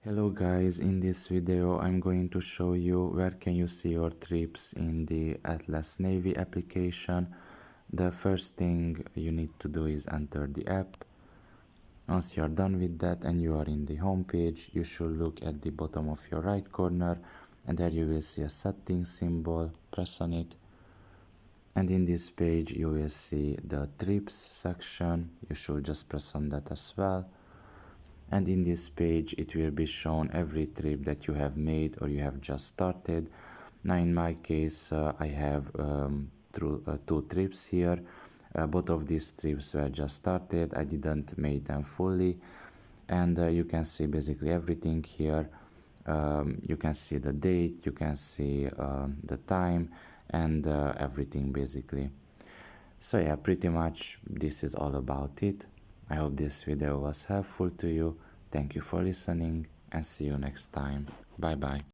Hello guys, in this video I'm going to show you where can you see your trips in the AtlasNavi application. The first thing you need to do is enter the app. Once you are done with that and you are in the home page, you should look at the bottom of your right corner and there you will see a settings symbol. Press on it and in this page you will see the trips section. You should just press on that as well. And in this page it will be shown every trip that you have made or you have just started. Now in my case I have two trips here. Both of these trips were just started. I didn't make them fully, and you can see basically everything here. You can see the date, you can see the time, and everything basically. So yeah, pretty much this is all about it. I hope this video was helpful to you. Thank you for listening and see you next time. Bye bye.